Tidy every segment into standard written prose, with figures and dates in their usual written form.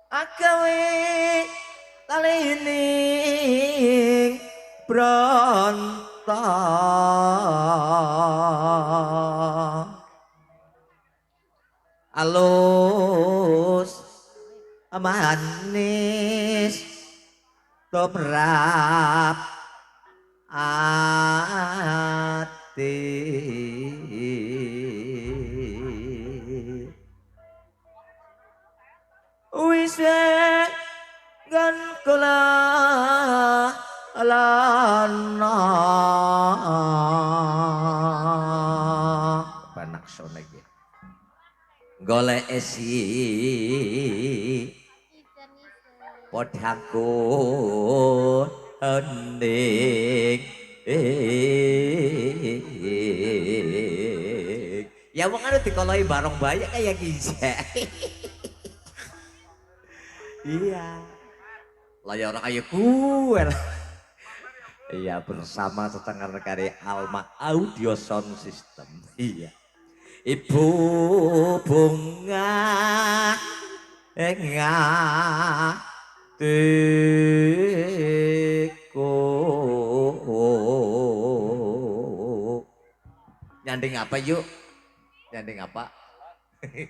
agawe talining brontong alus manis tumrap ati wis gan kula lana panak sone iki golek esi podhaku hening ya wong anu dikoloi barong banyak kayak gijek iya layar kayak kuel iya bersama setengah rekari Alma Audio Sound System iya ibu bunga ngatiku nyanding apa yuk nyanding apa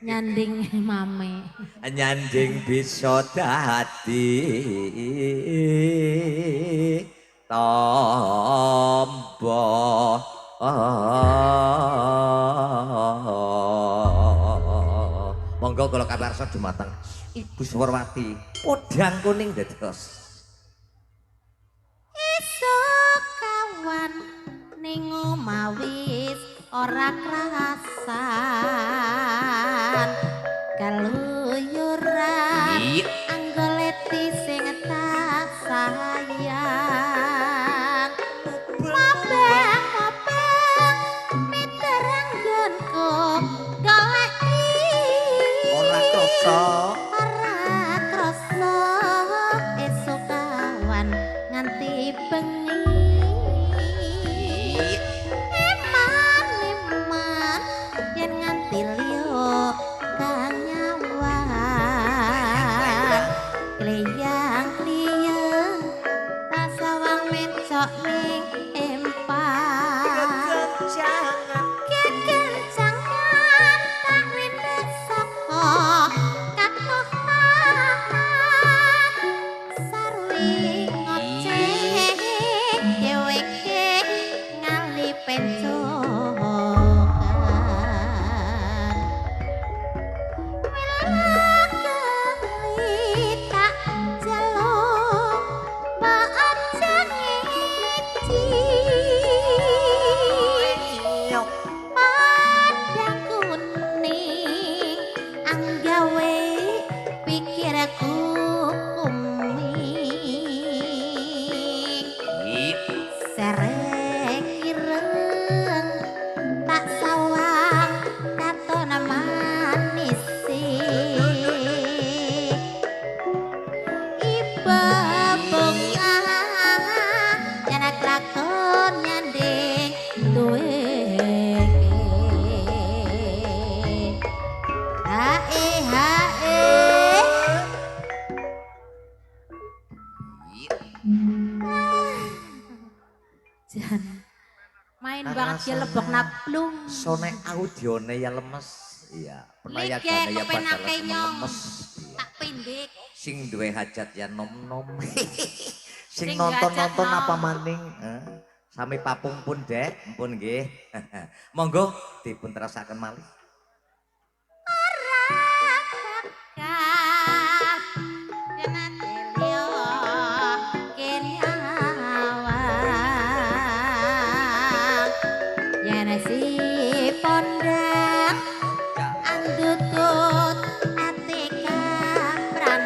nyanding mame nyanding bisa dadi tombo monggo kalau kabar dumateng Ibu Suwarwati podang kuning dados esuk kawan ning omah wis ora krasan kaluyuran anggoleti sing tak sayang mabang miteranggonku golek ora krasa esuk kawan nganti bengi eman yen nganti liya kang nyawang kliyang-kliyang tasawang mencok ning empang kekencangan tak rene saka katohan sarwi ngoceh dheweke ngali pencokan welakali tak jaluk maaf jangici padang kuning anggawe pikirku kuming serek ireng tak sawang katon manis iba bunga janak lakon nyanding duweke hae jan main banget ya lebok naplung sone audione ya lemes iya penayagane ya bakal lemes tak pendek sing duwe hajat ya nom-nom sing Sing nonton-nonton hajat apa nom. maning sami papung pun dek pun nggih monggo dipun terasaken malih kakak jenate liya kenyawang yen si pondang andutut ati kapranan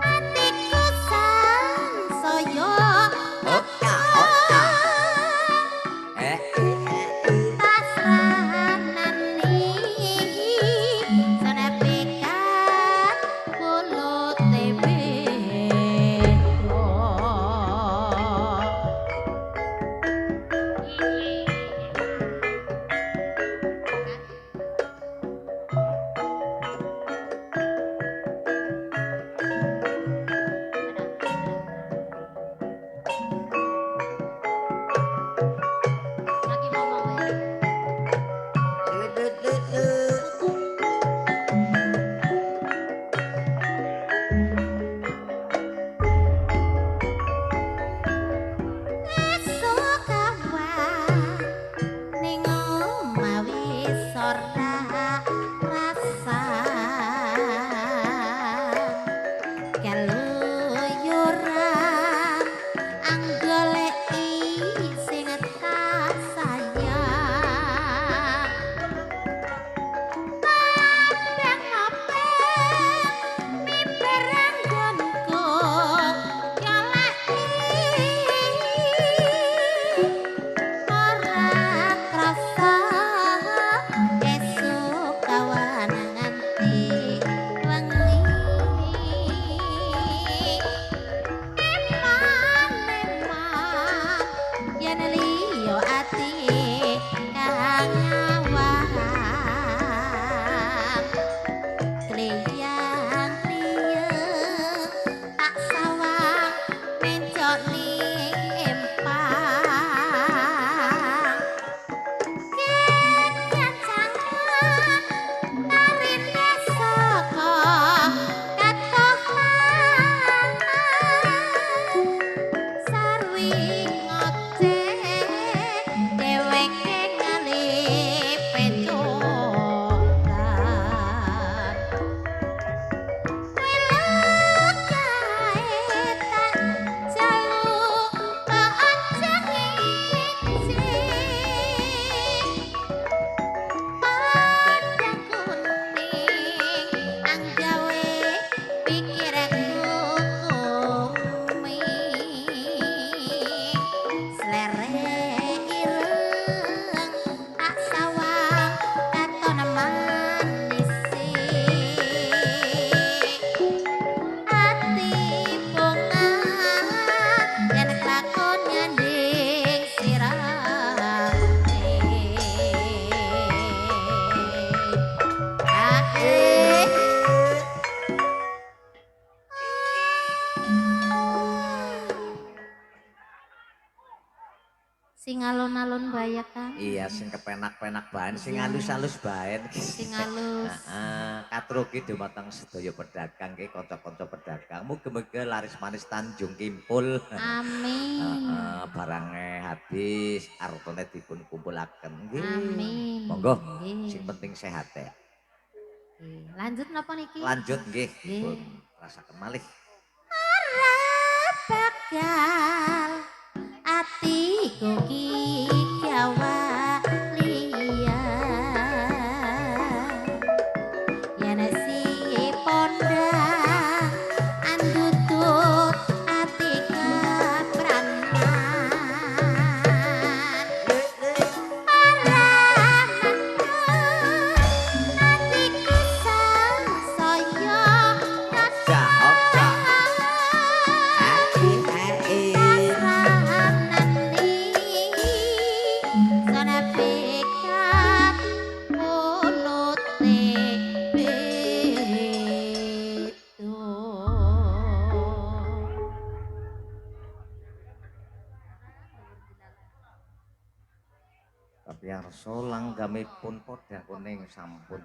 atiku sansaya mbaya Kang. Iya sing kepenak-penak bahan, sing halus-halus bahan. Sing halus. Heeh, katrugi dumateng sedaya pedagang nggih kanca-kanca pedagang. Muga-muga laris manis Tanjung Kimpul. Amin. Barange habis, artone dipun kumpulaken nggih. Amin. Monggo, Nggih. sing penting sehat ya. Nggih. Lanjut napa niki? Lanjut nggih, Nggih. dipun rasaken malih. Bakal atiku ki kawalian yen si pondang andutut ati kepranan atiku sansaya Oja, oja. Tapi arsa langgamipun podha kuning sampun